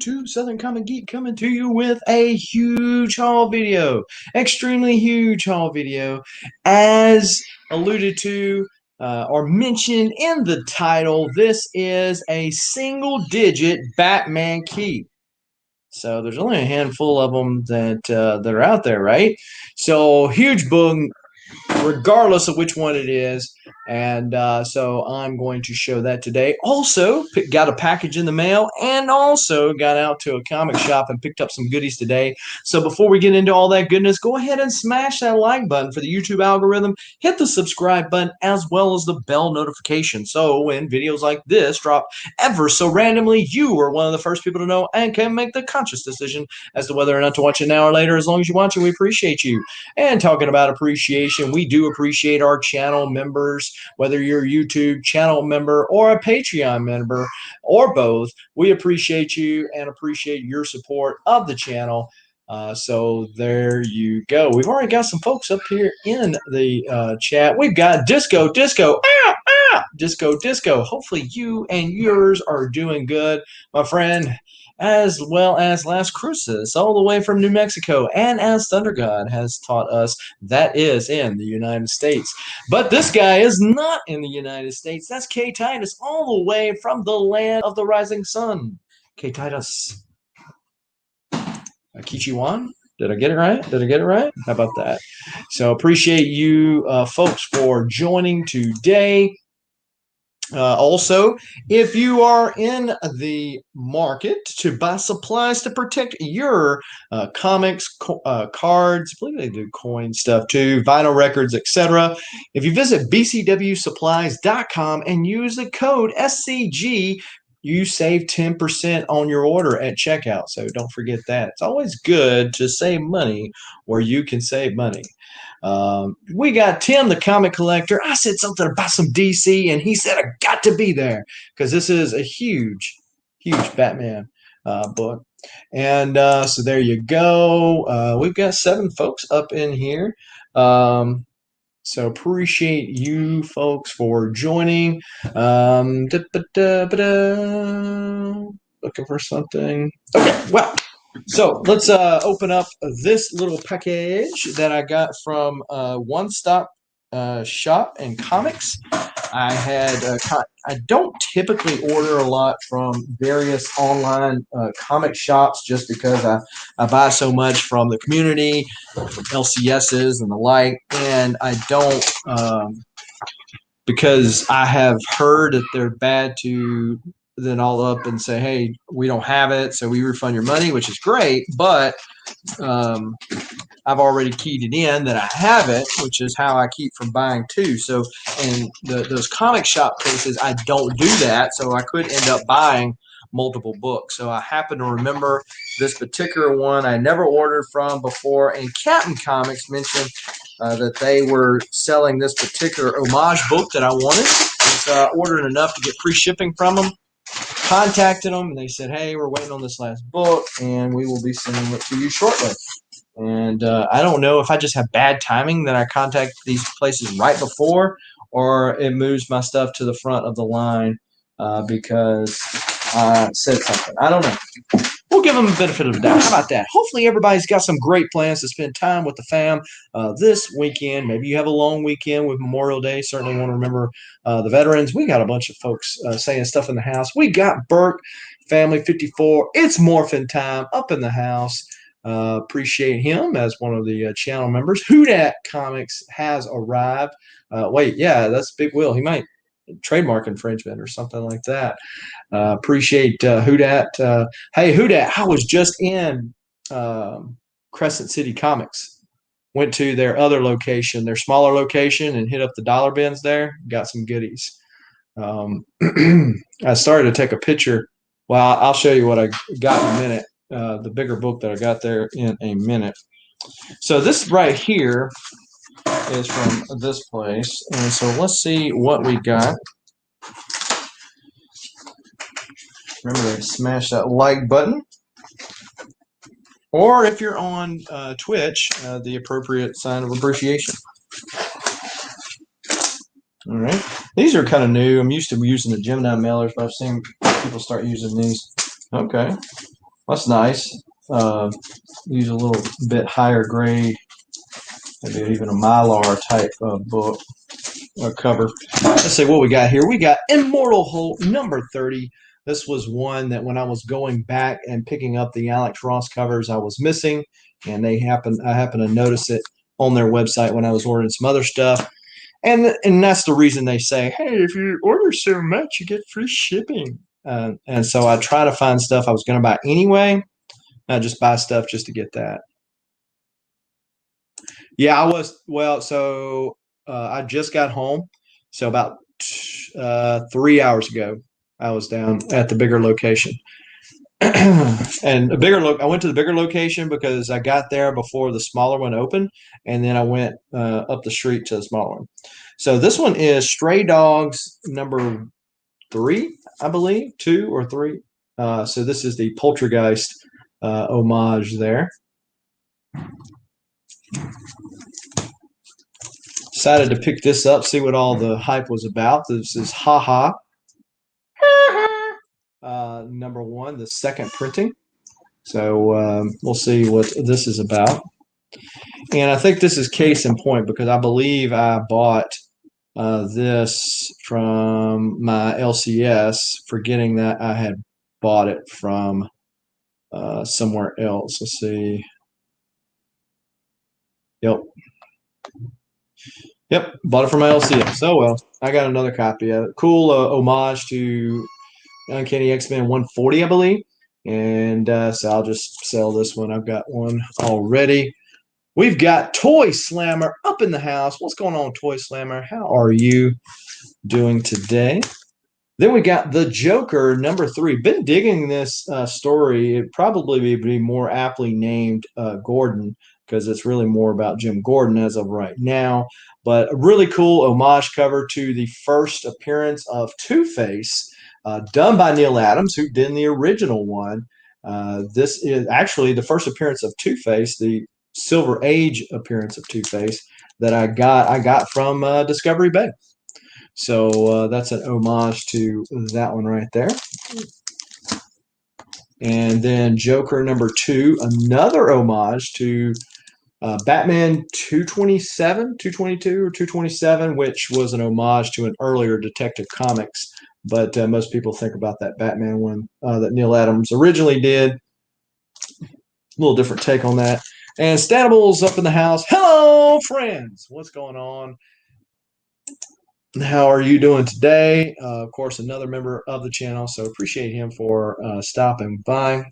YouTube, Southern Comic Geek, coming to you with a huge haul video. Extremely huge haul video. As alluded to or mentioned in the title, this is a single-digit Batman key. So there's only a handful of them that are out there, right? So huge book, regardless of which one it is. And so I'm going to show that today. Also, got a package in the mail and also got out to a comic shop and picked up some goodies today. So before we get into all that goodness, go ahead and smash that like button for the YouTube algorithm. Hit the subscribe button as well as the bell notification. So when videos like this drop ever so randomly, you are one of the first people to know and can make the conscious decision as to whether or not to watch it now or later. As long as you watch it, we appreciate you. And talking about appreciation, we do appreciate our channel members, whether you're a YouTube channel member or a Patreon member or both. We appreciate you and appreciate your support of the channel. So there you go. We've already got some folks up here in the chat. We've got Disco, Disco. Hopefully you and yours are doing good, my friend, as well as Las Cruces, all the way from New Mexico, and as Thunder God has taught us, that is in the United States. But this guy is not in the United States. That's K Titus, all the way from the land of the rising sun. K Titus. Kichiwan? Did I get it right? How about that? So appreciate you folks for joining today. Also, if you are in the market to buy supplies to protect your comics, cards, I believe they do coin stuff too, vinyl records, etc. If you visit bcwsupplies.com and use the code SCG, you save 10% on your order at checkout. So don't forget that. It's always good to save money where you can save money. We got Tim, the comic collector. I said something about some DC, and he said I got to be there because this is a huge Batman book. And so there you go. We've got 7 folks up in here. So appreciate you folks for joining. Looking for something. Okay, well. So let's open up this little package that I got from One Stop Shop and Comics. I don't typically order a lot from various online comic shops just because I buy so much from the community, from LCSs and the like, and I don't because I have heard that they're bad to then all up and say, hey, we don't have it, so we refund your money, which is great, but I've already keyed it in that I have it, which is how I keep from buying too. So in those comic shop cases, I don't do that, so I could end up buying multiple books. So I happen to remember this particular one I never ordered from before, and Captain Comics mentioned that they were selling this particular homage book that I wanted. So I ordered enough to get free shipping from them. Contacted them, and they said, hey, we're waiting on this last book, and we will be sending it to you shortly. And I don't know if I just have bad timing that I contact these places right before, or it moves my stuff to the front of the line because I said something. I don't know. We'll give them a benefit of the doubt. How about that? Hopefully everybody's got some great plans to spend time with the fam this weekend. Maybe you have a long weekend with Memorial Day. Certainly want to remember the veterans. We got a bunch of folks saying stuff in the house. We got Burke, Family 54. It's morphin' time up in the house. Appreciate him as one of the channel members. Who Dat Comics has arrived. Wait, yeah, that's Big Will. He might trademark infringement or something like that. Appreciate Who Dat. Hey, Who Dat, I was just in Crescent City Comics. Went to their other location, their smaller location, and hit up the dollar bins there. Got some goodies. I started to take a picture. Well, I'll show you what I got in a minute. The bigger book that I got there in a minute. So this right here is from this place. And so let's see what we got. Remember to smash that like button. Or if you're on Twitch, the appropriate sign of appreciation. All right. These are kind of new. I'm used to using the Gemini mailers, but I've seen people start using these. Okay. That's nice. Use a little bit higher grade, maybe even a Mylar type book or cover. Let's see what we got here. We got Immortal Hulk number 30. This was one that when I was going back and picking up the Alex Ross covers, I was missing, and I happened to notice it on their website when I was ordering some other stuff. And that's the reason they say, hey, if you order so much, you get free shipping. And so I try to find stuff I was going to buy anyway. I just buy stuff just to get that. Yeah, I was. Well, so I just got home. So about 3 hours ago, I was down at the bigger location. And a bigger look. I went to the bigger location because I got there before the smaller one opened, and then I went up the street to the smaller one. So this one is Stray Dogs number 3, I believe, 2 or 3. So this is the Poltergeist homage there. Decided to pick this up, see what all the hype was about. This is Haha. Number 1, the second printing. So we'll see what this is about. And I think this is case in point because I believe I bought this from my LCS, forgetting that I had bought it from somewhere else. Let's see. Yep, bought it from my LCS. So well, I got another copy of it. Cool homage to Uncanny X-Men 140, I believe. And so I'll just sell this one. I've got one already. We've got Toy Slammer up in the house. What's going on, Toy Slammer? How are you doing today? Then we got the Joker number 3. Been digging this story. It probably be more aptly named Gordon because it's really more about Jim Gordon as of right now. But a really cool homage cover to the first appearance of Two-Face, done by Neil Adams, who did the original one. This is actually the first appearance of Two-Face, the Silver Age appearance of Two-Face that I got from Discovery Bay. So that's an homage to that one right there. And then Joker number 2, another homage to Batman 227, 222, or 227, which was an homage to an earlier Detective Comics. But most people think about that Batman one that Neil Adams originally did. A little different take on that. And Stanables up in the house. Hello, friends. What's going on? How are you doing today? Of course, another member of the channel, so appreciate him for stopping by.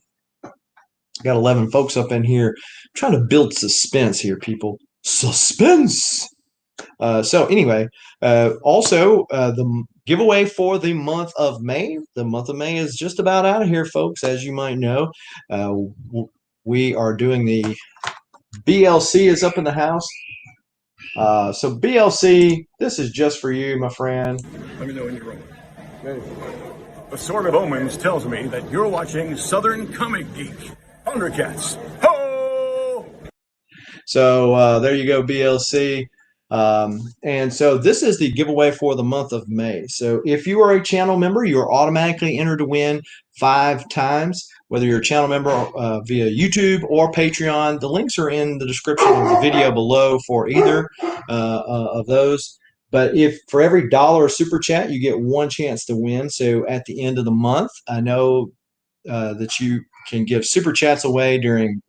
Got 11 folks up in here. I'm trying to build suspense here, people. Suspense! So anyway, also the giveaway for the month of May. The month of May is just about out of here, folks, as you might know. We are doing the BLC is up in the house. So BLC, this is just for you, my friend. Let me know when you're rolling. A Sword of Omens tells me that you're watching Southern Comic Geek. Thundercats. Ho! So there you go, BLC. And so this is the giveaway for the month of May. So if you are a channel member, you are automatically entered to win 5 times, whether you're a channel member via YouTube or Patreon. The links are in the description of the video below for either of those. But if for every $1 super chat, you get 1 chance to win. So at the end of the month, I know that you can give super chats away during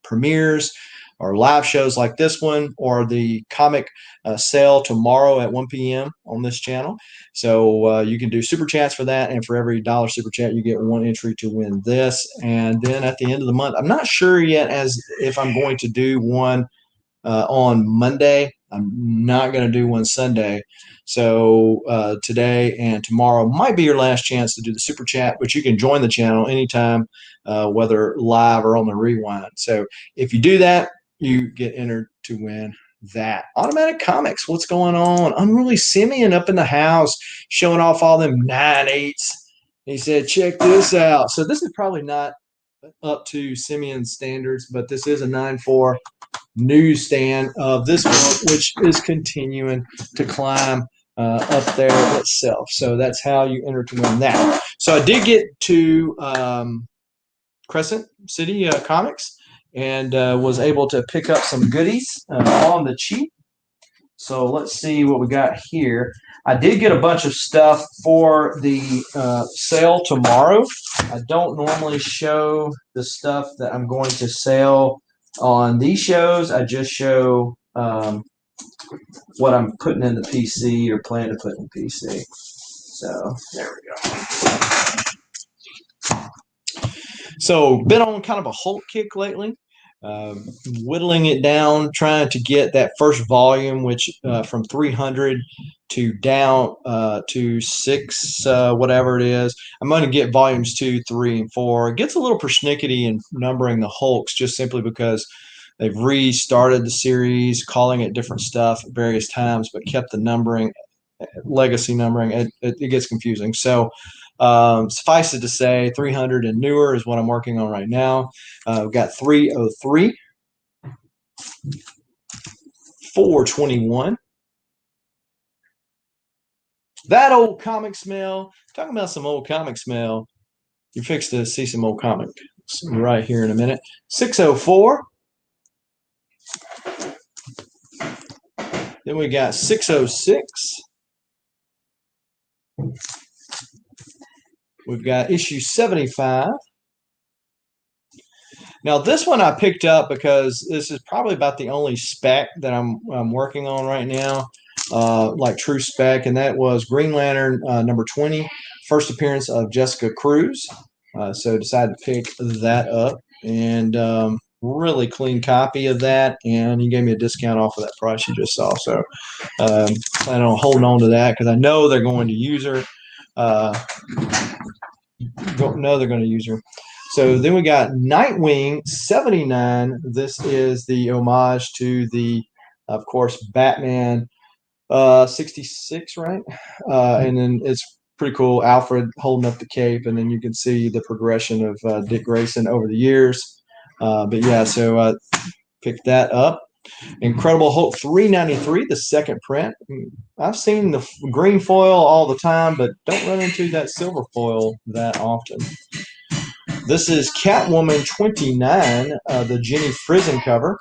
premieres or live shows like this one, or the comic sale tomorrow at 1 p.m. on this channel. So you can do super chats for that, and for every $1 super chat, you get 1 entry to win this. And then at the end of the month, I'm not sure yet as if I'm going to do one on Monday. I'm not going to do one Sunday. So today and tomorrow might be your last chance to do the super chat, but you can join the channel anytime, whether live or on the rewind. So if you do that, you get entered to win that. Automatic Comics, what's going on? Unruly Simeon up in the house, showing off all them 9/8s. He said, check this out. So this is probably not up to Simeon's standards, but this is a 9/4 newsstand of this book, which is continuing to climb up there itself. So that's how you enter to win that. So I did get to Crescent City Comics, and was able to pick up some goodies on the cheap. So let's see what we got here. I did get a bunch of stuff for the sale tomorrow. I don't normally show the stuff that I'm going to sell on these shows. I just show what I'm putting in the PC or plan to put in the PC. So there we go. So been on kind of a Hulk kick lately. Whittling it down, trying to get that first volume, which from 300 to down to 6, whatever it is. I'm going to get volumes 2, 3, and 4. It gets a little persnickety in numbering the Hulks just simply because they've restarted the series, calling it different stuff at various times, but kept the numbering, legacy numbering. It gets confusing. So suffice it to say, 300 and newer is what I'm working on right now. We've got 303, 421. That old comic smell. Talking about some old comic smell. You fixed to see some old comics right here in a minute. 604. Then we got 606. We've got issue 75. Now, this one I picked up because this is probably about the only spec that I'm working on right now, like true spec, and that was Green Lantern number 20, first appearance of Jessica Cruz. So decided to pick that up, and really clean copy of that, and he gave me a discount off of that price you just saw. So plan on holding on to that because I know they're going to use her. Know they're going to use her. So then we got Nightwing 79. This is the homage to the, of course, Batman 66, right? And then it's pretty cool. Alfred holding up the cape, and then you can see the progression of Dick Grayson over the years. But yeah, so I picked that up. Incredible Hulk 393, the second print. I've seen the green foil all the time, but don't run into that silver foil that often. This is Catwoman 29, the Jenny Frison cover,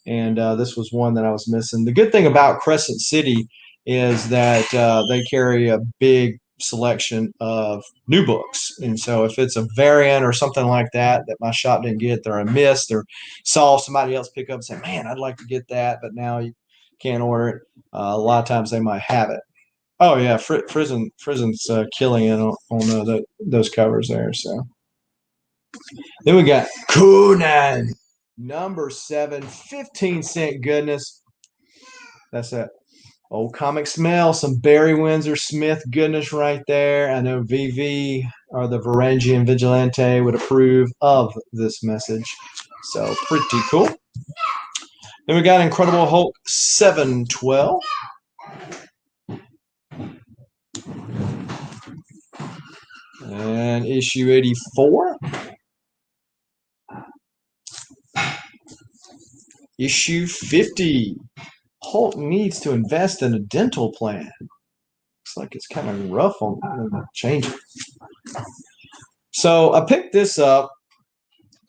and this was one that I was missing. The good thing about Crescent City is that they carry a big selection of new books, and so if it's a variant or something like that that my shop didn't get, or I missed, or saw somebody else pick up and say, man, I'd like to get that, but now you can't order it, a lot of times they might have it. Oh yeah, Frison's killing it on those covers there. So then we got Conan number 7, 15-cent goodness. That's that old comic smell. Some Barry Windsor Smith goodness right there. I know VV or the Varangian Vigilante would approve of this message. So pretty cool. Then we got Incredible Hulk 712. And issue 84. Issue 50. Hulk needs to invest in a dental plan. Looks like it's kind of rough on changing. So I picked this up,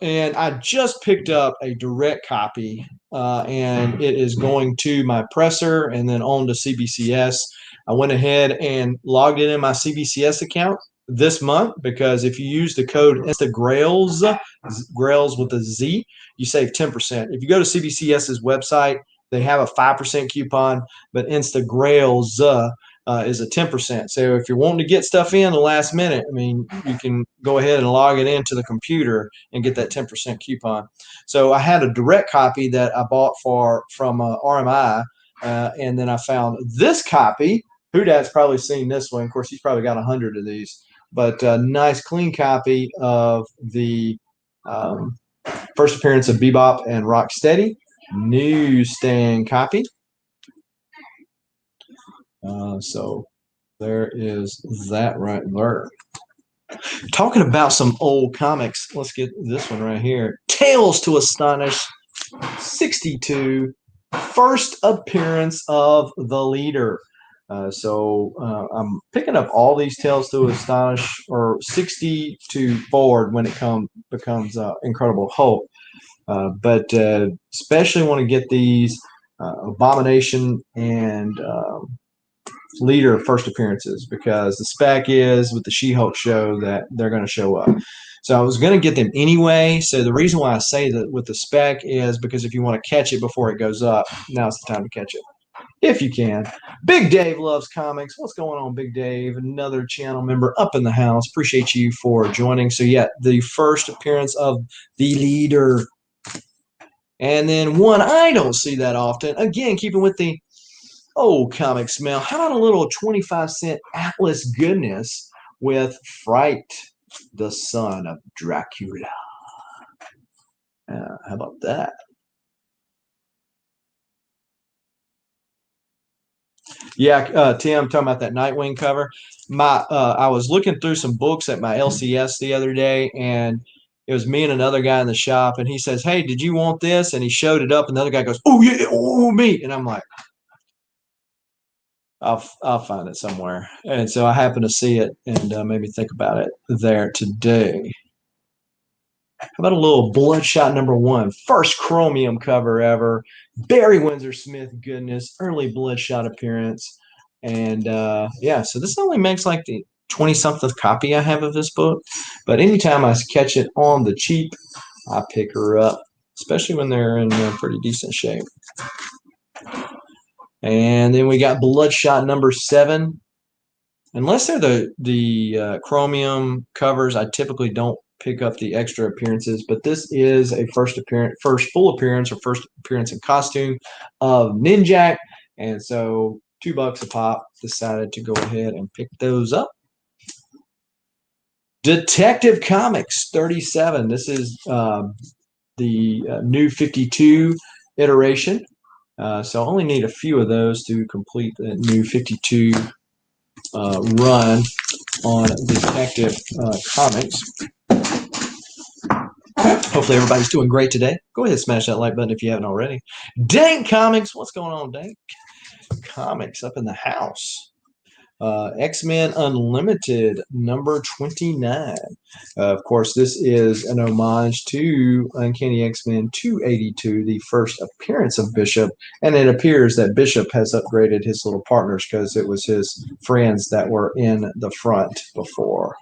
and I just picked up a direct copy, and it is going to my presser and then on to CBCS. I went ahead and logged it in my CBCS account this month because if you use the code InstaGrails, Grails with a Z, you save 10%. If you go to CBCS's website, they have a 5% coupon, but InstaGrails is a 10%. So if you're wanting to get stuff in the last minute, I mean, you can go ahead and log it into the computer and get that 10% coupon. So I had a direct copy that I bought from RMI, and then I found this copy. Hudat's probably seen this one. Of course, he's probably got 100 of these. But a nice, clean copy of the first appearance of Bebop and Rocksteady. Newsstand copy. So there is that right there. Talking about some old comics, let's get this one right here. Tales to Astonish 62. First appearance of the Leader. I'm picking up all these Tales to Astonish or 60 to forward when it becomes Incredible Hulk. But especially want to get these Abomination and Leader first appearances because the spec is with the She-Hulk show that they're going to show up. So I was going to get them anyway. So the reason why I say that with the spec is because if you want to catch it before it goes up, now's the time to catch it. If you can. Big Dave loves comics. What's going on, Big Dave? Another channel member up in the house. Appreciate you for joining. So yeah, the first appearance of the Leader. And then one I don't see that often. Again, keeping with the old comic smell. How about a little 25-cent Atlas goodness with Fright, the son of Dracula? How about that? Yeah, Tim, talking about that Nightwing cover. I was looking through some books at my LCS the other day, and it was me and another guy in the shop, and he says, "Hey, did you want this?" And he showed it up, and the other guy goes, "Oh yeah, oh me," and I'm like, I'll find it somewhere. And so I happened to see it and made me think about it there today. How about a little Bloodshot #1, first Chromium cover ever, Barry Windsor Smith goodness, early Bloodshot appearance, and yeah. So this only makes like the 20-something copy I have of this book, but anytime I catch it on the cheap, I pick her up, especially when they're in pretty decent shape. And then we got Bloodshot #7. Unless they're the Chromium covers, I typically don't pick up the extra appearances. But this is a first full appearance or first appearance in costume of Ninjak, and so $2 a pop. Decided to go ahead and pick those up. Detective Comics 37. This is the new 52 iteration. So I only need a few of those to complete the new 52 run on Detective Comics. Hopefully everybody's doing great today. Go ahead and smash that like button if you haven't already. Dank Comics, what's going on, Dank? Comics up in the house. X-Men Unlimited #29. Of course, this is an homage to Uncanny X-Men 282, the first appearance of Bishop, and it appears that Bishop has upgraded his little partners because it was his friends that were in the front before.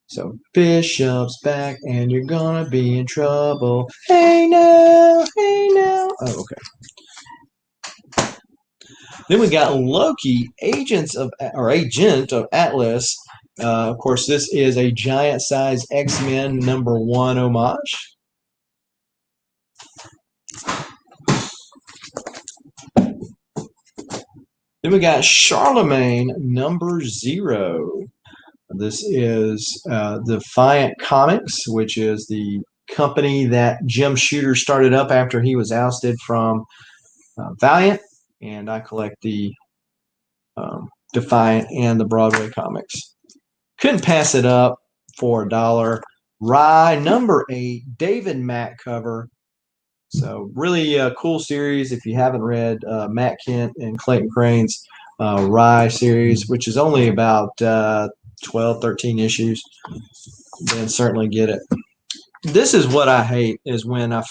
So Bishop's back and you're gonna be in trouble. Hey now, hey now. Oh, okay. Then we got Loki, Agent of Atlas. Of course, this is a giant size X-Men #1 homage. Then we got Charlemagne #0. This is Defiant Comics, which is the company that Jim Shooter started up after he was ousted from Valiant. And I collect the Defiant and the Broadway comics. Couldn't pass it up for $1. Rye #8, David Mack cover. So really cool series if you haven't read Matt Kent and Clayton Crane's Rye series, which is only about 12, 13 issues. Then certainly get it. This is what I hate is when I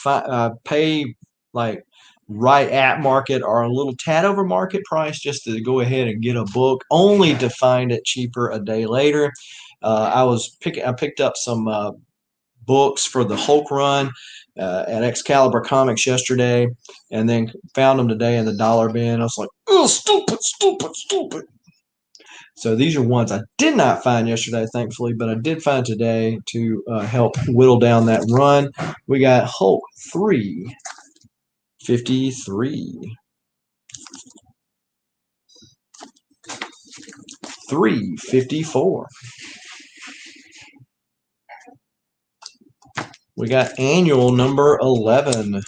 pay like right at market or a little tad over market price just to go ahead and get a book, only to find it cheaper a day later. I picked up some books for the Hulk run at Excalibur Comics yesterday, and then found them today in the dollar bin. I was like, oh, stupid, stupid, stupid. So these are ones I did not find yesterday, thankfully, but I did find today to help whittle down that run. We got Hulk 353. 354. We got annual #11.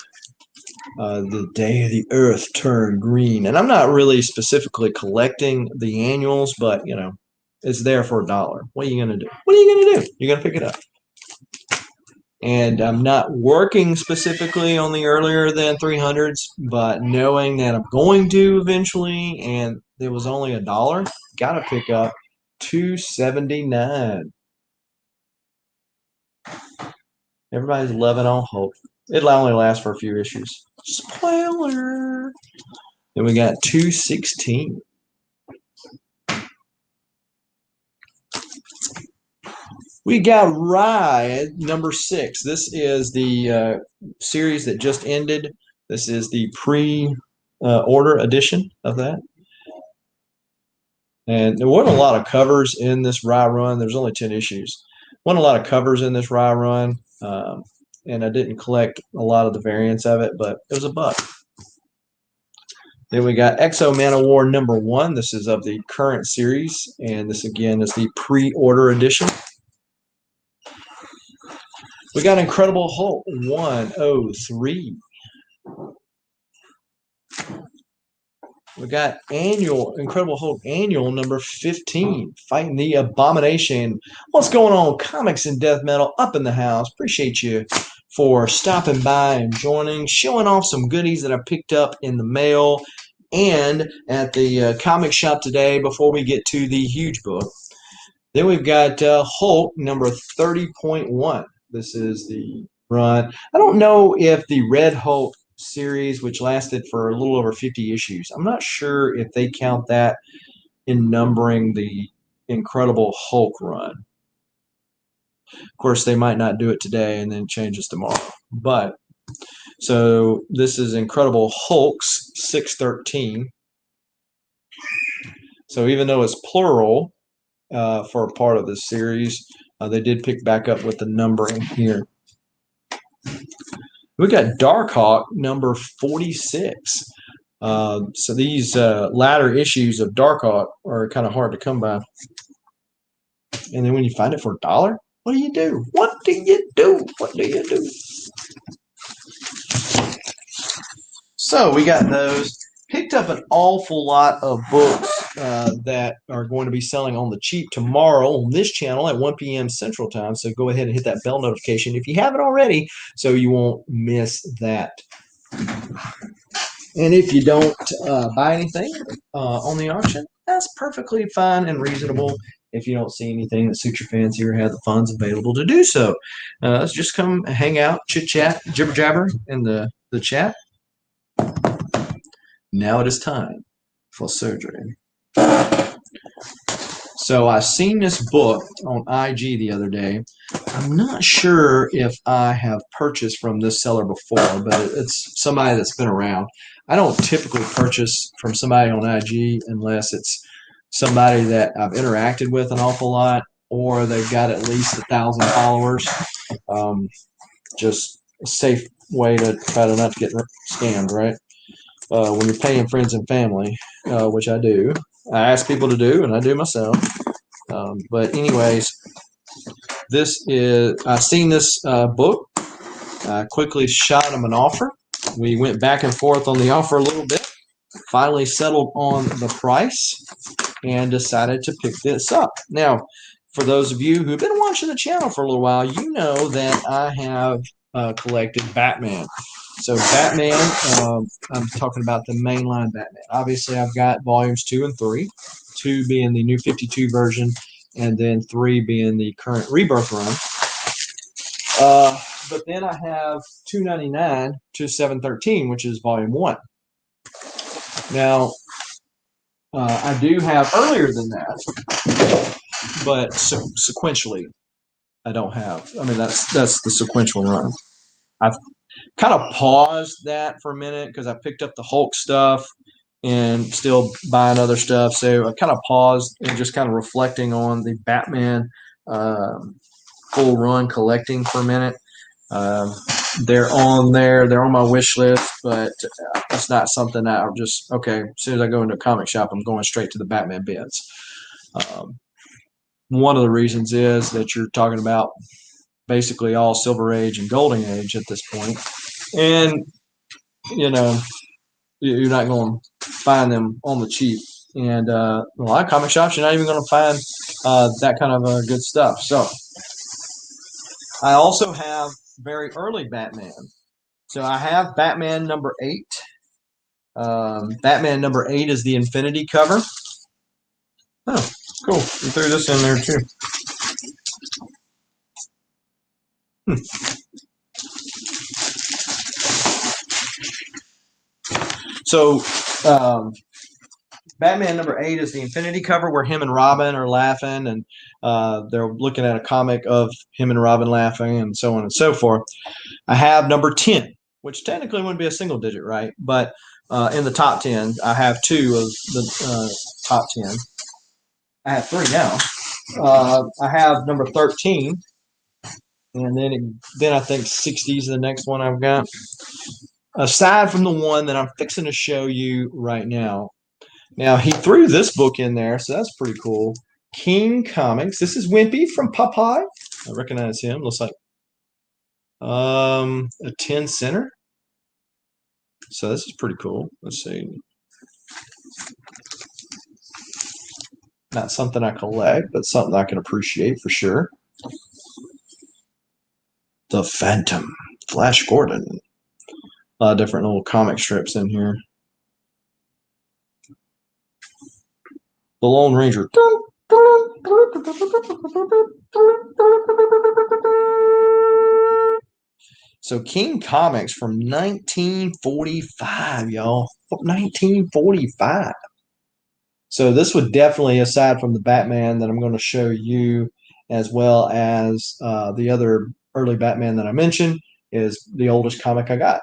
The day the earth turned green. And I'm not really specifically collecting the annuals, but you know, it's there for $1. What are you gonna do? What are you gonna do? You're gonna pick it up. And I'm not working specifically on the earlier than 300s, but knowing that I'm going to eventually, and that was only $1, gotta pick up $2.79. Everybody's loving on Hulk. It'll only last for a few issues. Spoiler. Then we got 216. We got Ride number 6. This is the series that just ended. This is the pre-order edition of that. And there weren't a lot of covers in this Rye run. There's only 10 issues. Wasn't a lot of covers in this Rye run. And I didn't collect a lot of the variants of it, but it was a buck. Then we got Exo Man of War number 1. This is of the current series, and this again is the pre-order edition. We got Incredible Hulk 103. We got Incredible Hulk Annual number 15, Fighting the Abomination. What's going on, Comics and Death Metal up in the house? Appreciate you for stopping by and joining, showing off some goodies that I picked up in the mail and at the comic shop today before we get to the huge book. Then we've got Hulk number 30.1. This is the run. I don't know if the Red Hulk series, which lasted for a little over 50 issues, I'm not sure if they count that in numbering the Incredible Hulk run. Of course, they might not do it today and then changes tomorrow. But so this is Incredible Hulks 613. So even though it's plural for a part of this series, they did pick back up with the numbering here. We got Darkhawk number 46. So these latter issues of Darkhawk are kind of hard to come by. And then when you find it for $1, what do you do? What do you do? What do you do? So we got those. Picked up an awful lot of books that are going to be selling on the cheap tomorrow on this channel at 1 p.m. Central Time. So go ahead and hit that bell notification if you haven't already so you won't miss that. And if you don't buy anything on the auction, that's perfectly fine and reasonable. If you don't see anything that suits your fancy or have the funds available to do so, let's just come hang out, chit chat, jibber jabber in the chat. Now it is time for surgery. So I seen this book on IG the other day. I'm not sure if I have purchased from this seller before, but it's somebody that's been around. I don't typically purchase from somebody on IG unless it's somebody that I've interacted with an awful lot or they've got at least 1,000 followers. Just a safe way to try to not get scammed, right? When you're paying friends and family, which I do. I ask people to do, and I do myself. But anyways, I seen this book. I quickly shot him an offer. We went back and forth on the offer a little bit. Finally settled on the price and decided to pick this up. Now, for those of you who've been watching the channel for a little while, you know that I have collected Batman. So Batman, I'm talking about the mainline Batman. Obviously, I've got volumes 2 and 3, 2 being the new 52 version, and then 3 being the current Rebirth run. But then I have 299 to 713, which is volume 1. Now, I do have earlier than that, but sequentially, I don't have. I mean, that's the sequential run. I've kind of paused that for a minute because I picked up the Hulk stuff and still buying other stuff. So I kind of paused and just kind of reflecting on the Batman full run collecting for a minute. They're on there. They're on my wish list, but it's not something that I'm just, okay, as soon as I go into a comic shop, I'm going straight to the Batman bins. One of the reasons is that you're talking about basically all Silver Age and Golden Age at this point. And, you know, you're not going to find them on the cheap. And a lot of comic shops, you're not even going to find that kind of good stuff. So I also have very early Batman. So I have Batman number 8. Batman number 8 is the Infinity cover. Oh, cool. You threw this in there too. So, Batman number 8 is the Infinity cover where him and Robin are laughing, and they're looking at a comic of him and Robin laughing, and so on and so forth. I have number 10, which technically wouldn't be a single digit, right? But in the top 10, I have 2 of the top 10. I have 3 now. I have number 13, and then I think 60 is the next one I've got. Aside from the one that I'm fixing to show you right now. Now, he threw this book in there, so that's pretty cool. King Comics. This is Wimpy from Popeye. I recognize him. Looks like a 10 center. So this is pretty cool. Let's see. Not something I collect, but something I can appreciate for sure. The Phantom. Flash Gordon. A lot of different little comic strips in here. The Lone Ranger. So King Comics from 1945, y'all. 1945. So this would definitely, aside from the Batman that I'm going to show you, as well as the other early Batman that I mentioned, is the oldest comic I got.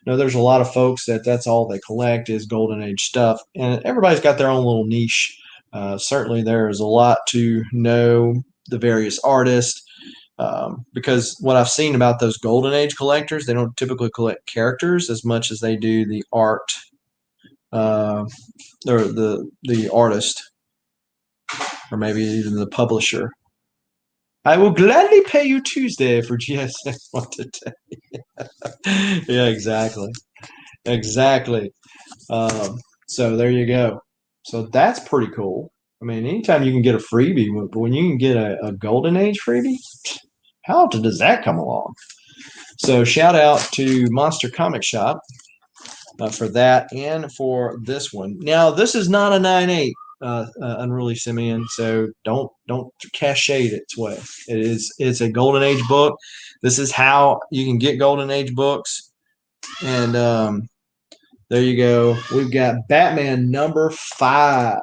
Now, there's a lot of folks that's all they collect is Golden Age stuff, and everybody's got their own little niche. Certainly, there is a lot to know the various artists, because what I've seen about those Golden Age collectors, they don't typically collect characters as much as they do the art, or the artist, or maybe even the publisher. I will gladly pay you Tuesday for GSX one today. Yeah, exactly. Exactly. So there you go. So that's pretty cool. I mean, anytime you can get a freebie, but when you can get a Golden Age freebie, how often does that come along? So shout out to Monster Comic Shop for that and for this one. Now, this is not a 9.8 Unruly Simeon, so don't cast shade its way. It's a Golden Age book. This is how you can get Golden Age books, and there you go. We've got Batman number 5.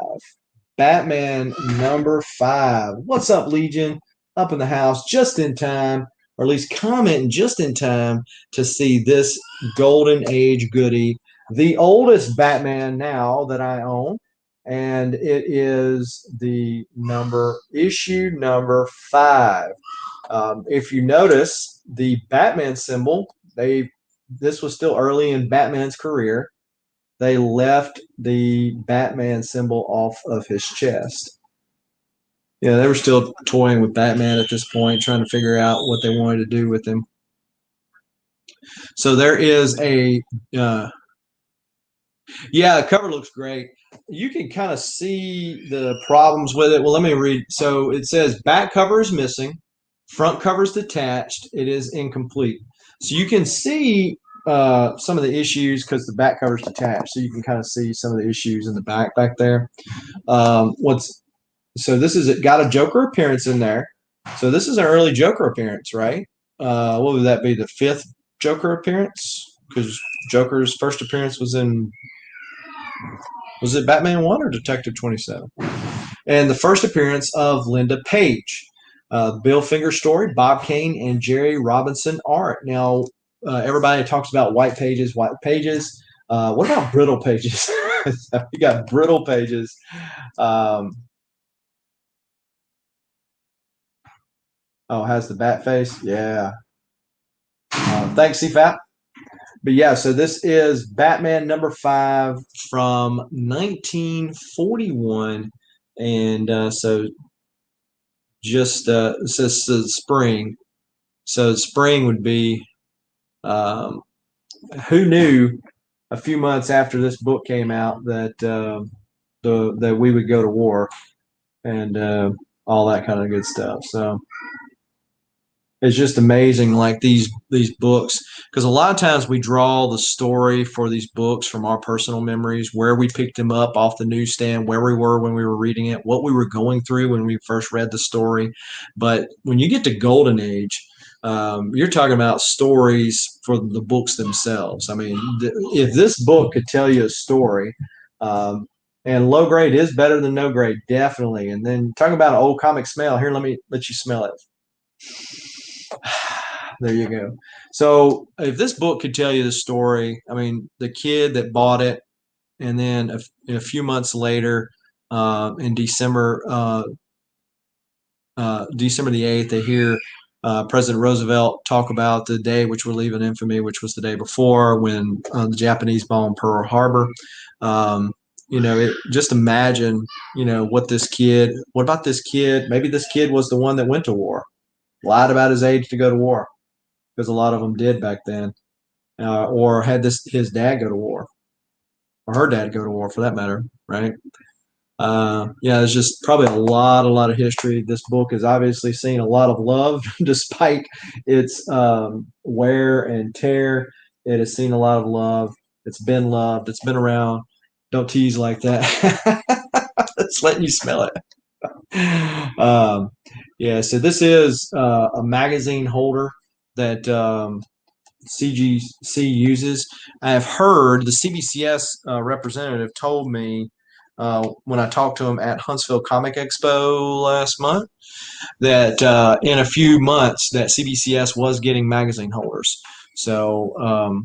Batman number 5. What's up, Legion? Up in the house just in time, or at least commenting just in time to see this Golden Age goodie. The oldest Batman now that I own, and it is the issue number 5. If you notice, the Batman symbol, this was still early in Batman's career. They left the Batman symbol off of his chest. Yeah, they were still toying with Batman at this point, trying to figure out what they wanted to do with him. So there is a, yeah, the cover looks great. You can kind of see the problems with it. Well, let me read. So it says back cover is missing, front cover is detached, it is incomplete. So you can see some of the issues because the back cover is detached. So you can kind of see some of the issues in the back there. So this is got a Joker appearance in there. So this is an early Joker appearance, right? What would that be? The 5th Joker appearance? Because Joker's first appearance was it Batman 1 or Detective 27? And the first appearance of Linda Page. Bill Finger story, Bob Kane and Jerry Robinson art. Now, everybody talks about white pages. What about brittle pages? We got brittle pages. Has the bat face? Yeah. Thanks, CFAP. But yeah, so this is Batman number 5 from 1941. And so just it says spring. So spring would be, who knew a few months after this book came out that that we would go to war and all that kind of good stuff. So It's just amazing, like these books, because a lot of times we draw the story for these books from our personal memories, where we picked them up off the newsstand, where we were when we were reading it, what we were going through when we first read the story. But when you get to Golden Age, you're talking about stories for the books themselves. I mean, if this book could tell you a story, um, and low grade is better than no grade, definitely. And then talking about an old comic smell, here, let me let you smell it. There you go. So if this book could tell you the story, I mean, the kid that bought it, and then a few months later, in December the 8th, they hear President Roosevelt talk about the day which will leave in infamy, which was the day before when the Japanese bombed Pearl Harbor. Um, just imagine, what about this kid? Maybe this kid was the one that went to war, lied about his age to go to war, because a lot of them did back then, or had his dad go to war, or her dad go to war for that matter, right? Yeah, it's just probably a lot of history. This book has obviously seen a lot of love, despite its wear and tear. It has seen a lot of love. It's been loved. It's been around. Don't tease like that. It's letting you smell it. Yeah, so this is a magazine holder that CGC uses. I have heard the CBCS representative told me when I talked to him at Huntsville Comic Expo last month that in a few months that CBCS was getting magazine holders. So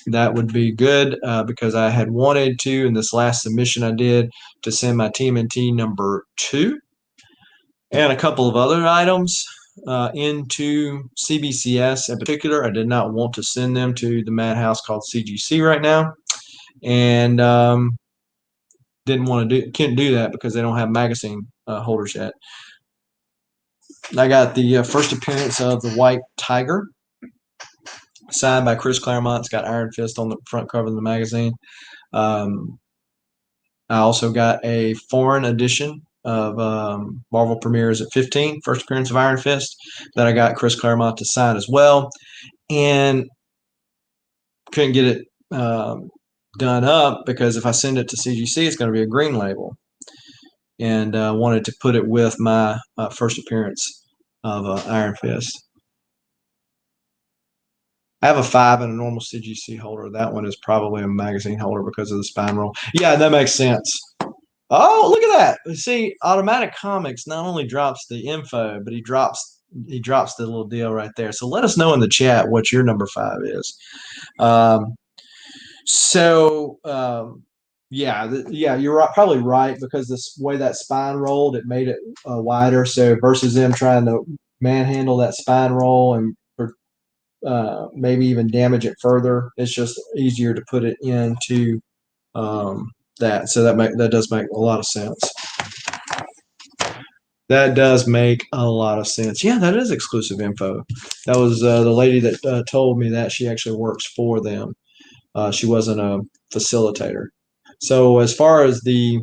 that would be good because I had wanted to, in this last submission I did, to send my TMNT number 2 and a couple of other items into CBCS in particular. I did not want to send them to the madhouse called CGC right now, and didn't want to can't do that because they don't have magazine holders yet. I got the first appearance of the White Tiger, signed by Chris Claremont. It's got Iron Fist on the front cover of the magazine. I also got a foreign edition of Marvel Premieres at 15, first appearance of Iron Fist, that I got Chris Claremont to sign as well. And couldn't get it done up because if I send it to CGC, it's going to be a green label. And wanted to put it with my first appearance of Iron Fist. I have a 5 and a normal CGC holder. That one is probably a magazine holder because of the spine roll. Yeah, that makes sense. Oh, look at that. See, Automatic Comics not only drops the info, but he drops the little deal right there. So let us know in the chat what your number 5 is. Yeah, you're probably right, because this way that spine rolled, it made it wider. So versus them trying to manhandle that spine roll and maybe even damage it further, it's just easier to put it into that. So that does make a lot of sense. That does make a lot of sense. Yeah, that is exclusive info. That was the lady that told me that. She actually works for them. She wasn't a facilitator. So as far as the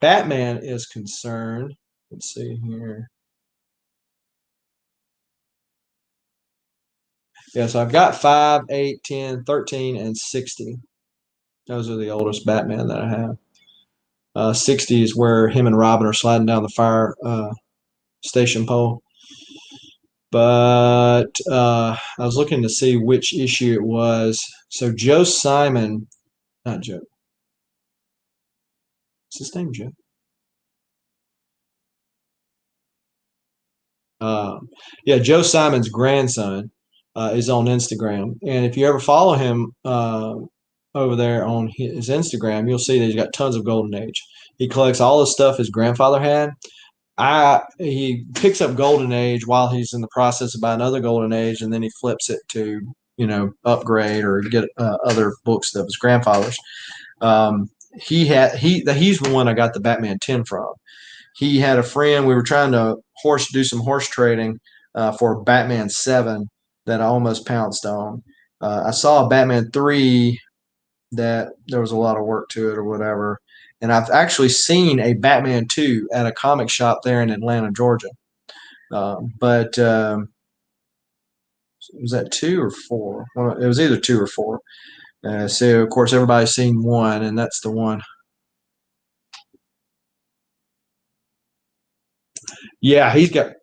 Batman is concerned, let's see here. Yeah, so I've got 5, 8, 10, 13, and 60. Those are the oldest Batman that I have. 60 is where him and Robin are sliding down the fire station pole. But I was looking to see which issue it was. So Joe Simon, not Joe. What's his name, Joe? Yeah, Joe Simon's grandson is on Instagram, and if you ever follow him over there on his Instagram, you'll see that he's got tons of Golden Age. He collects all the stuff his grandfather had. He picks up Golden Age while he's in the process of buying another Golden Age, and then he flips it to upgrade or get other books of his grandfather's. He's the one I got the Batman 10 from. He had a friend. We were trying to do some horse trading for Batman 7 that I almost pounced on. I saw a Batman 3 that there was a lot of work to it or whatever. And I've actually seen a Batman 2 at a comic shop there in Atlanta, Georgia. But was that 2 or 4? Well, it was either 2 or 4. So of course everybody's seen 1, and that's the one. Yeah, he's got.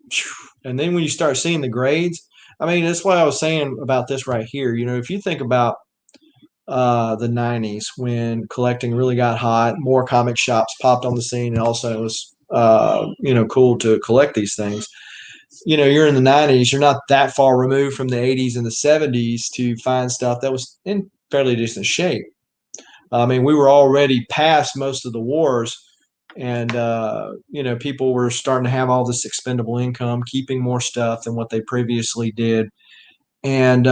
And then when you start seeing the grades, I mean, that's what I was saying about this right here. You know, if you think about the 90s when collecting really got hot, more comic shops popped on the scene, and also it was, cool to collect these things. You know, you're in the 90s, you're not that far removed from the 80s and the 70s to find stuff that was in fairly decent shape. I mean, we were already past most of the wars, and people were starting to have all this expendable income, keeping more stuff than what they previously did, and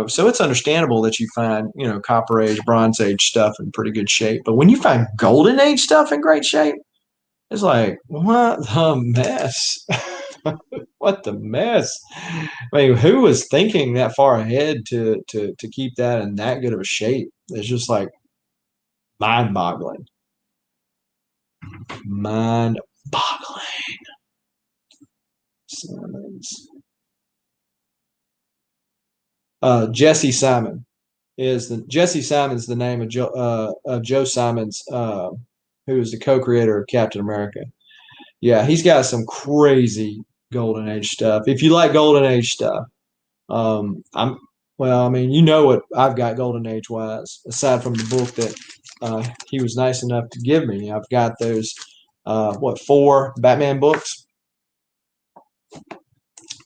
so it's understandable that you find Copper Age, Bronze Age stuff in pretty good shape. But when you find Golden Age stuff in great shape, it's like, what the mess? What the mess? I mean, who was thinking that far ahead to keep that in that good of a shape? It's just like mind-boggling. Mind-boggling. Simons. Jesse Simon Jesse Simon's the name of Joe Simons, who is the co-creator of Captain America. Yeah, he's got some crazy Golden Age stuff. If you like Golden Age stuff, I mean, you know what I've got Golden Age wise, aside from the book that he was nice enough to give me. I've got those, 4 Batman books.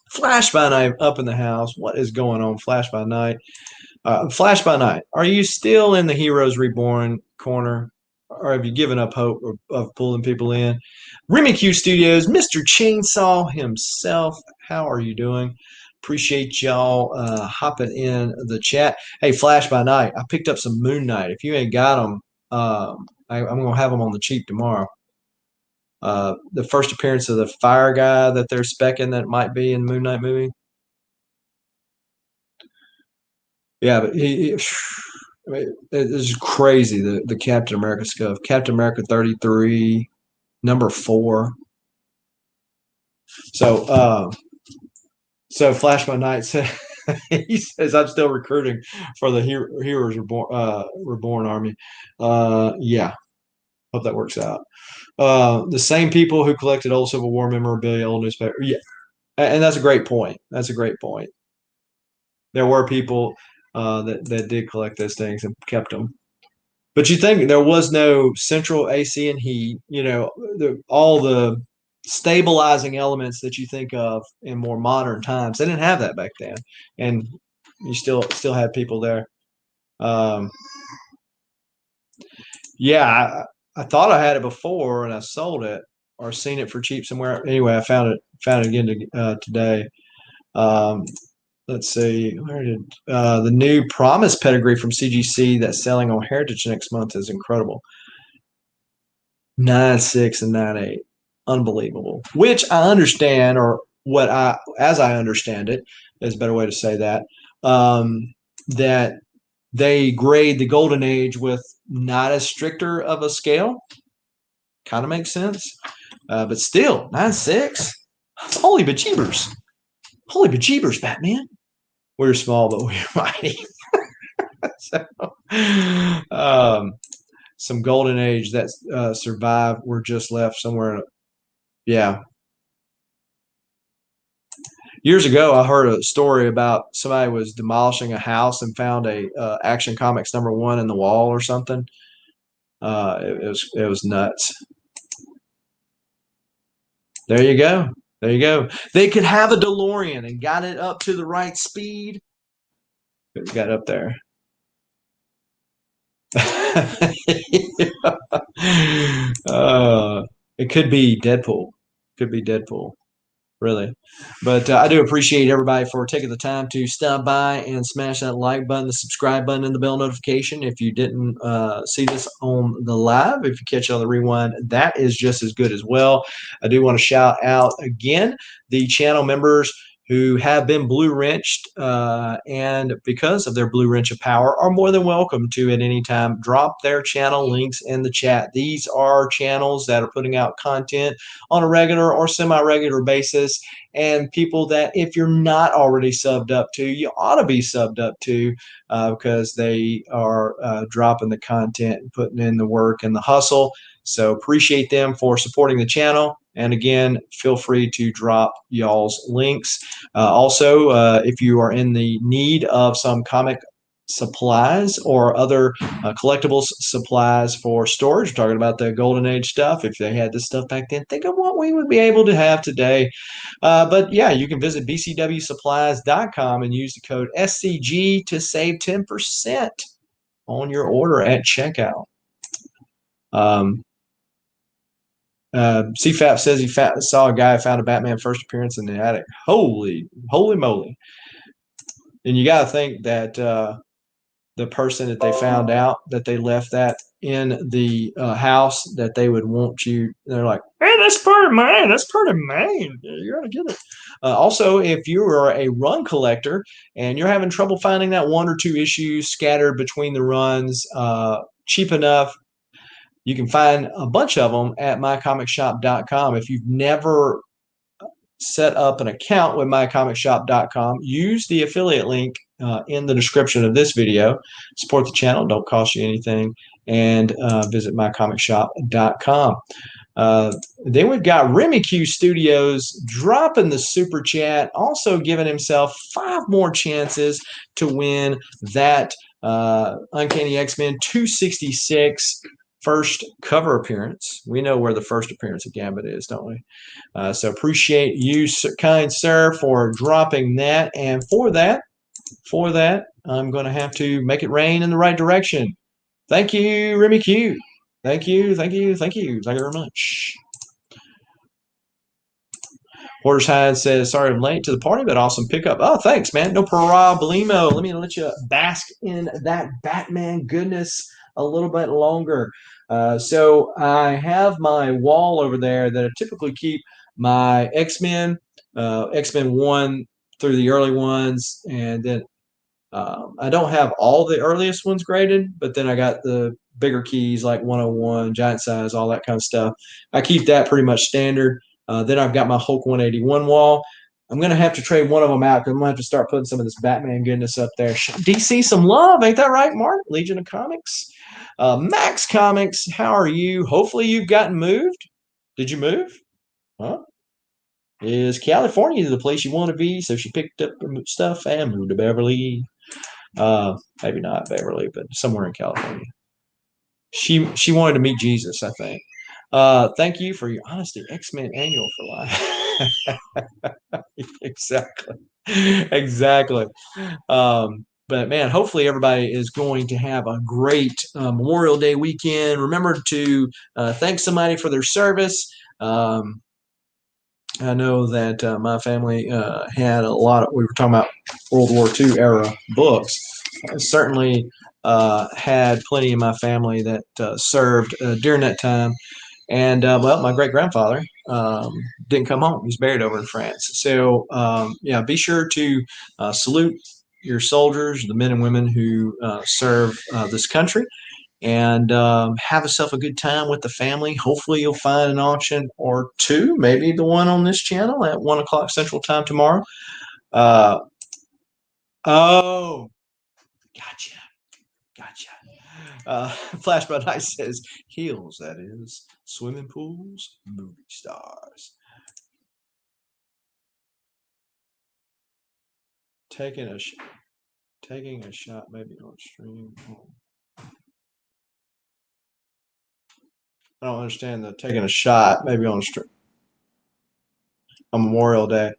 Flash by Night up in the house. What is going on, Flash by Night? Flash by Night, are you still in the Heroes Reborn corner? Or have you given up hope of pulling people in? Remy Q Studios, Mr. Chainsaw himself. How are you doing? Appreciate y'all hopping in the chat. Hey, Flash by Night, I picked up some Moon Knight. If you ain't got them, I'm going to have them on the cheap tomorrow. The first appearance of the fire guy that they're specking that might be in the Moon Knight movie. Yeah, but I mean, it's crazy, the Captain America stuff. Captain America 33, number 4. So Flash by Night said, he says, I'm still recruiting for the Heroes Reborn Army. Yeah, hope that works out. The same people who collected old Civil War memorabilia, old newspaper. Yeah, and that's a great point. That's a great point. There were people that did collect those things and kept them. But you think there was no central AC and heat, all the stabilizing elements that you think of in more modern times. They didn't have that back then. And you still had people there. Yeah, I thought I had it before and I sold it or seen it for cheap somewhere. Anyway, I found it again today. Let's see, where did the new Promise pedigree from CGC that's selling on Heritage next month is incredible. 9.6 and 9.8, unbelievable. Which I understand, or as I understand it, is a better way to say that. That they grade the Golden Age with not as stricter of a scale. Kind of makes sense, but still 9.6. Holy bejeebers! Holy bejeebers, Batman. We're small, but we're mighty. So, some Golden Age that survived were just left somewhere. Yeah. Years ago, I heard a story about somebody was demolishing a house and found a Action Comics #1 in the wall or something. It was nuts. There you go. There you go. They could have a DeLorean and got it up to the right speed. It got up there. It could be Deadpool. Could be Deadpool. Really. But I do appreciate everybody for taking the time to stop by and smash that like button, the subscribe button, and the bell notification. If you didn't see this on the live, if you catch it on the rewind, that is just as good as well. I do want to shout out again the channel members who have been blue wrenched, and because of their blue wrench of power, are more than welcome to at any time drop their channel links in the chat. These are channels that are putting out content on a regular or semi-regular basis, and people that if you're not already subbed up to, you ought to be subbed up to, because they are dropping the content and putting in the work and the hustle. So appreciate them for supporting the channel. And again, feel free to drop y'all's links. Also, if you are in the need of some comic supplies or other collectibles supplies for storage, we're talking about the Golden Age stuff. If they had this stuff back then, think of what we would be able to have today. But yeah, you can visit bcwsupplies.com and use the code SCG to save 10% on your order at checkout. CFAP says he saw a guy found a Batman first appearance in the attic. Holy moly. And you got to think that the person that they found out that they left that in the house, that they would want you. They're like, hey, that's part of mine. That's part of mine. You're going to get it. Also, if you are a run collector and you're having trouble finding that one or two issues scattered between the runs cheap enough, you can find a bunch of them at mycomicshop.com. If you've never set up an account with mycomicshop.com, use the affiliate link in the description of this video. Support the channel, don't cost you anything, and visit mycomicshop.com. Then we've got Remy Q Studios dropping the super chat, also giving himself 5 more chances to win that Uncanny X-Men 266 first cover appearance. We know where the first appearance of Gambit is, don't we? So appreciate you, kind sir, for dropping that. And for that, I'm going to have to make it rain in the right direction. Thank you, Remy Q. Thank you very much. Porter's Hyde says, sorry I'm late to the party, but awesome pickup. Oh, thanks, man. No problemo. Let me let you bask in that Batman goodness a little bit longer. So I have my wall over there that I typically keep my X-Men, X-Men 1 through the early ones, and then I don't have all the earliest ones graded, but then I got the bigger keys like 101, giant size, all that kind of stuff. I keep that pretty much standard. Then I've got my Hulk 181 wall. I'm going to have to trade one of them out because I'm going to have to start putting some of this Batman goodness up there. DC some love. Ain't that right, Mark? Legion of Comics. Max Comics, how are you? Hopefully you've gotten moved. Did you move? Huh? Is California the place you want to be? So she picked up her stuff and moved to Beverly. Maybe not Beverly, but somewhere in California. She wanted to meet Jesus, I think. Thank you for your honesty. X-Men Annual for life. Exactly. But man, hopefully everybody is going to have a great Memorial Day weekend. Remember to thank somebody for their service. I know that my family had a lot of, we were talking about World War II era books. I certainly had plenty in my family that served during that time. And well, my great-grandfather didn't come home. He's buried over in France. So yeah, be sure to salute your soldiers, the men and women who serve this country, and have yourself a good time with the family. Hopefully you'll find an auction or two, maybe the one on this channel at 1 o'clock Central Time tomorrow. Oh, gotcha. Flash by Night says, heels, that is, swimming pools, movie stars. Taking a shot maybe on stream. I don't understand the taking a shot maybe on stream on Memorial Day.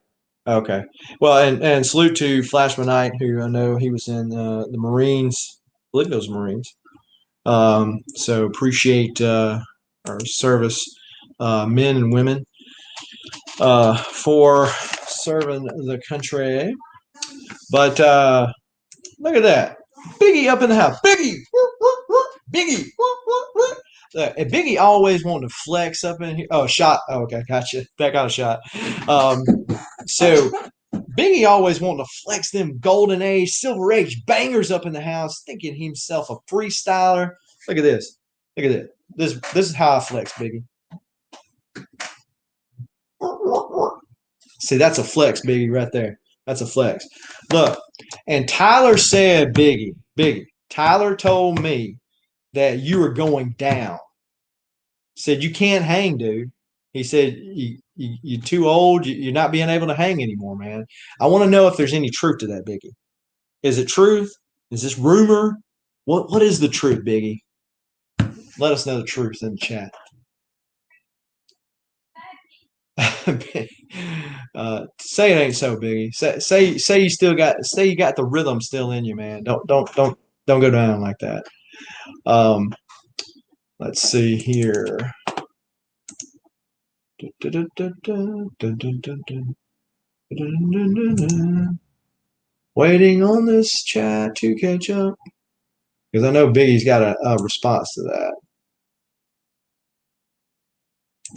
Okay. Well, and salute to Flash by Night, who I know he was in the Marines. I believe those Marines. So appreciate our service men and women for serving the country. But look at that. Biggie up in the house. Biggie. Biggie. And Biggie always wanted to flex up in here. Oh, shot. Oh, okay, gotcha. Back on a shot. So Biggie always wanting to flex them golden age, silver age bangers up in the house, thinking himself a freestyler. Look at this. Look at this. This is how I flex, Biggie. See, that's a flex, Biggie, right there. That's a flex. Look, and Tyler said, Biggie, Tyler told me that you were going down. Said, you can't hang, dude. He said, you're too old. You're not being able to hang anymore, man. I want to know if there's any truth to that, Biggie. Is it truth? Is this rumor? What is the truth, Biggie? Let us know the truth in the chat. Say it ain't so, Biggie. Say you still got you got the rhythm still in you, man. Don't go down like that. Let's see here. Waiting on this chat to catch up because I know Biggie's got a response to that.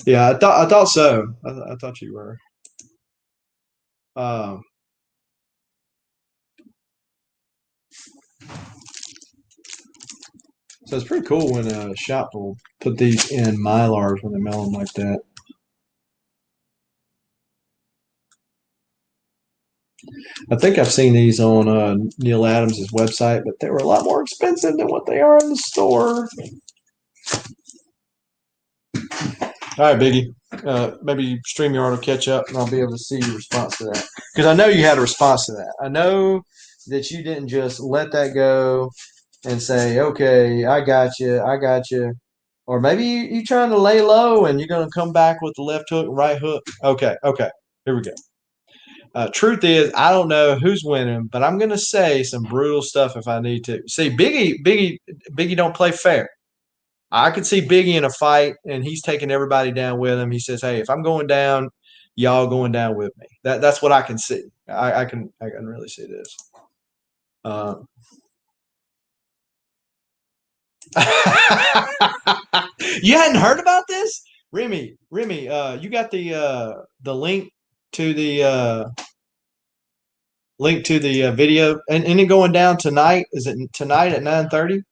Yeah, I thought so. I thought you were. So it's pretty cool when a shop will put these in Mylars when they mail them like that. I think I've seen these on Neil Adams' website, but they were a lot more expensive than what they are in the store. All right, Biggie. Maybe StreamYard will catch up, and I'll be able to see your response to that. Because I know you had a response to that. I know that you didn't just let that go and say, okay, I got you. Or maybe you trying to lay low and you're going to come back with the left hook and right hook. Okay. Here we go. Truth is, I don't know who's winning, but I'm going to say some brutal stuff if I need to. See, Biggie don't play fair. I could see Biggie in a fight, and he's taking everybody down with him. He says, "Hey, if I'm going down, y'all going down with me." That's what I can see. I can really see this. You hadn't heard about this, Remy? You got the link to the video, and it going down tonight? Is it tonight at 9:30?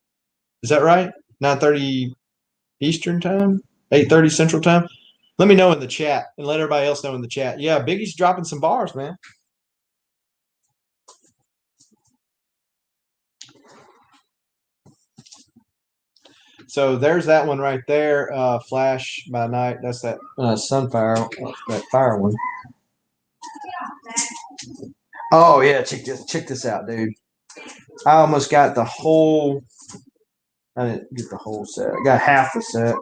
Is that right? 9:30 Eastern time, 8:30 Central time. Let me know in the chat and let everybody else know in the chat. Yeah, Biggie's dropping some bars, man. So there's that one right there. Flash by Night. That's that Sunfire, that fire one. Oh yeah, check this out, dude. I almost got the whole. I didn't get the whole set. I got half the set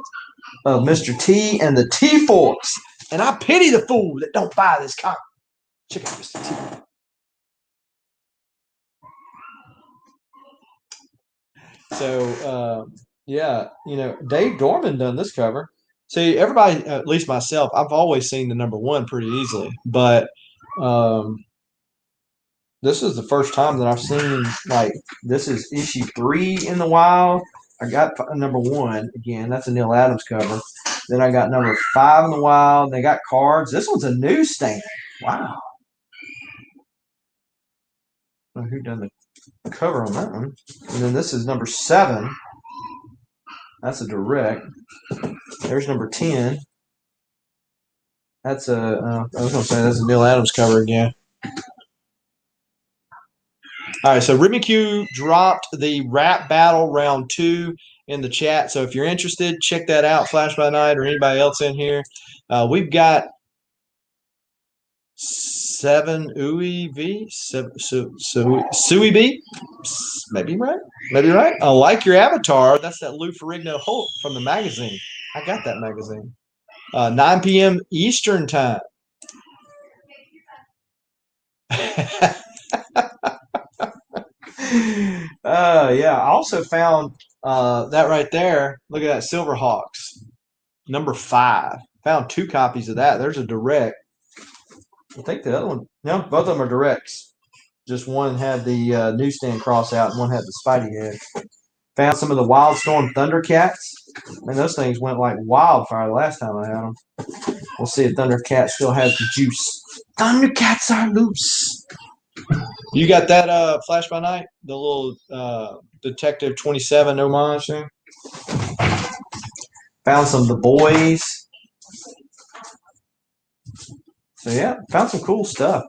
of Mr. T and the T Force, and I pity the fool that don't buy this comic. Check out Mr. T. So yeah, Dave Dorman done this cover. See, everybody, at least myself, I've always seen the number one pretty easily, but this is the first time that I've seen, like, this is issue 3 in the wild. I got number 1 again. That's a Neil Adams cover. Then I got number 5 in the wild. They got cards. This one's a newsstand. Wow. Who done the cover on that one? And then this is number 7. That's a direct. There's number 10. That's I was going to say that's a Neil Adams cover again. All right, so Remy Q dropped the rap battle round 2 in the chat. So if you're interested, check that out, Flash by Night or anybody else in here. We've got 7 Uwe V, Suey B, maybe right. I like your avatar. That's that Lou Ferrigno Holt from the magazine. I got that magazine. 9 p.m. Eastern time. Yeah, I also found that right there. Look at that Silverhawks, number 5. Found 2 copies of that. There's a direct. I think the other one. No, both of them are directs. Just one had the newsstand cross out, and one had the Spidey head. Found some of the Wildstorm Thundercats. Man, those things went like wildfire the last time I had them. We'll see if Thundercat still has the juice. Thundercats are loose. You got that Flash by Night, the little Detective 27 homage thing? Found some of The Boys. So yeah, found some cool stuff.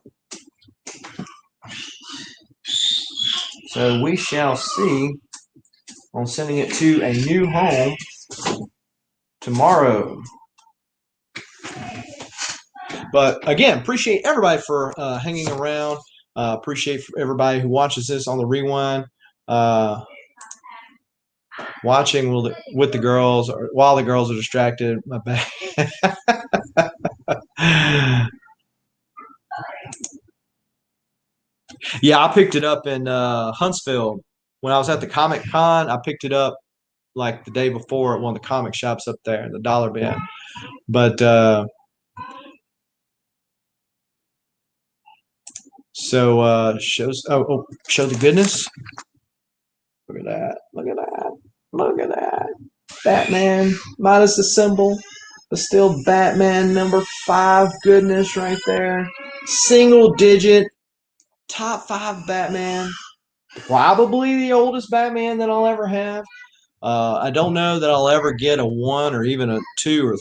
So we shall see on sending it to a new home tomorrow. But again, appreciate everybody for hanging around. Appreciate everybody who watches this on the rewind. Watching with the girls or while the girls are distracted. My bad. Yeah, I picked it up in Huntsville when I was at the Comic Con. I picked it up like the day before at one of the comic shops up there, the Dollar Bin. But shows. Show the goodness. Look at that! Look at that! Look at that! Batman minus the symbol, but still Batman number 5 goodness right there. Single digit top 5 Batman. Probably the oldest Batman that I'll ever have. I don't know that I'll ever get a 1 or even a 2 or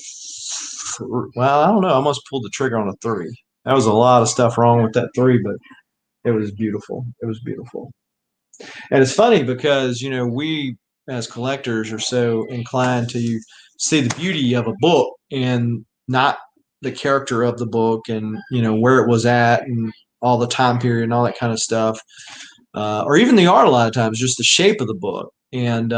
well, I don't know. I almost pulled the trigger on a 3. That was a lot of stuff wrong with that 3, but it was beautiful. It was beautiful. And it's funny because, we as collectors are so inclined to see the beauty of a book and not the character of the book and, where it was at and all the time period and all that kind of stuff. Or even the art a lot of times, just the shape of the book. And,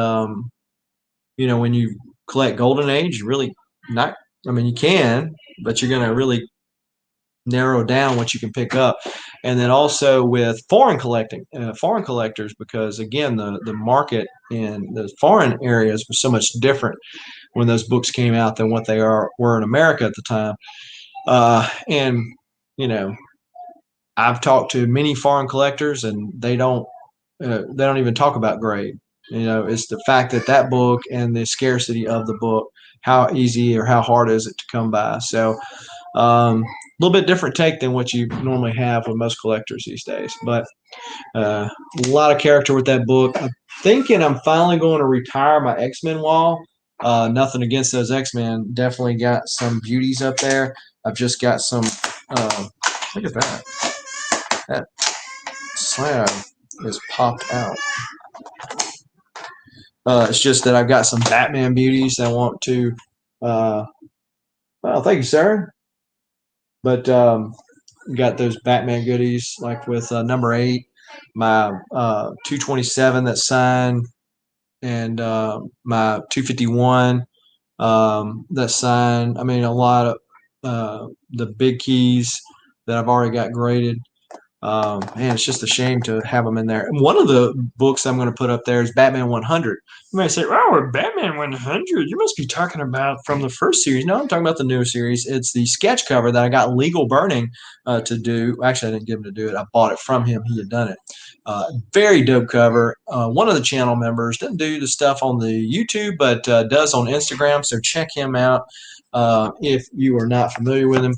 when you collect Golden Age, you really not, you can, but you're going to really narrow down what you can pick up. And then also with foreign collectors, because again, the market in the foreign areas was so much different when those books came out than what they were in America at the time. And, I've talked to many foreign collectors and they don't even talk about grade. It's the fact that book and the scarcity of the book, how easy or how hard is it to come by. So, a little bit different take than what you normally have with most collectors these days. But a lot of character with that book. I'm thinking I'm finally going to retire my X-Men wall. Nothing against those X-Men. Definitely got some beauties up there. I've just got some. Look at that. That slab is popped out. It's just that I've got some Batman beauties I want to. Well, thank you, sir. But got those Batman goodies like with number 8, my 227 that's signed, and my 251 that's signed. A lot of the big keys that I've already got graded. Man, it's just a shame to have them in there. And one of the books I'm going to put up there is Batman 100. You might say, "Oh, Batman 100? You must be talking about from the first series." No, I'm talking about the new series. It's the sketch cover that I got Legal Burning to do. Actually, I didn't give him to do it. I bought it from him. He had done it. Very dope cover. One of the channel members doesn't do the stuff on the YouTube, but does on Instagram. So check him out if you are not familiar with him.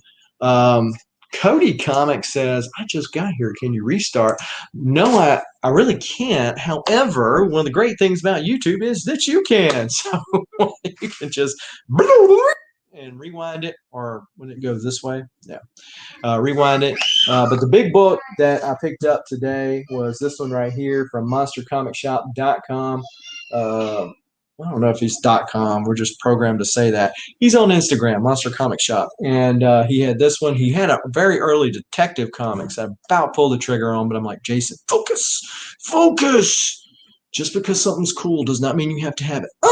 Cody Comics says, "I just got here. Can you restart?" No, I really can't. However, one of the great things about YouTube is that you can. So you can just and rewind it, or when it goes this way, rewind it. But the big book that I picked up today was this one right here from monstercomicshop.com. I don't know if he's .com. We're just programmed to say that. He's on Instagram, Monster Comic Shop. And he had this one. He had a very early Detective Comics. I about pulled the trigger on, but I'm like, Jason, focus. Just because something's cool does not mean you have to have it. Oh,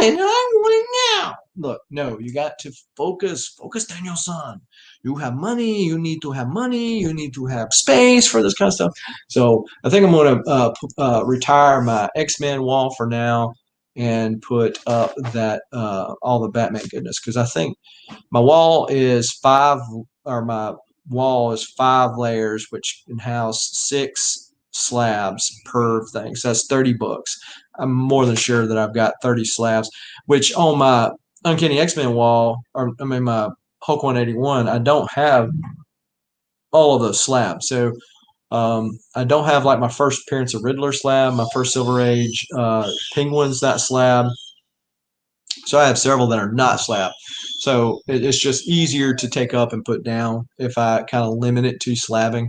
I want it now. Look, no, you got to focus. Focus, Daniel-san. You have money. You need to have money. You need to have space for this kind of stuff. So I think I'm going to retire my X-Men wall for now and put up that all the Batman goodness, because I think my wall is 5 layers, which can house 6 slabs per thing. So that's 30 books. I'm more than sure that I've got 30 slabs, which on my Uncanny X-Men wall, my Hulk 181, I don't have all of those slabs. So I don't have like my first appearance of Riddler slab, my first Silver Age Penguins that slab. So I have several that are not slab. So it's just easier to take up and put down if I kind of limit it to slabbing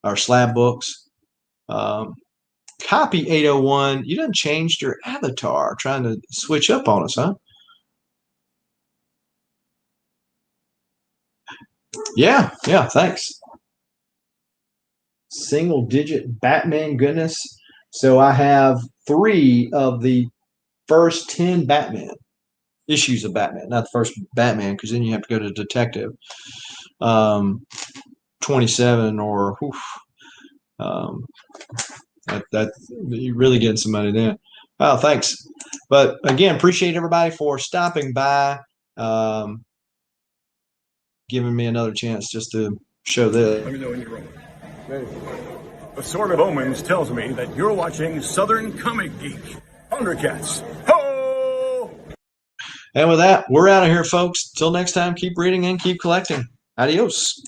or slab books. Copy 801, you done changed your avatar, trying to switch up on us, huh? Yeah, thanks. Single digit Batman goodness. So I have 3 of the first 10 Batman issues of Batman, not the first Batman, because then you have to go to Detective 27 or that you're really getting some money then. Oh, thanks. But again, appreciate everybody for stopping by, giving me another chance just to show this. Let me know when you're rolling. The Sword of Omens tells me that you're watching Southern Comic Geek. Thundercats. Ho! And with that, we're out of here, folks. Till next time, keep reading and keep collecting. Adios.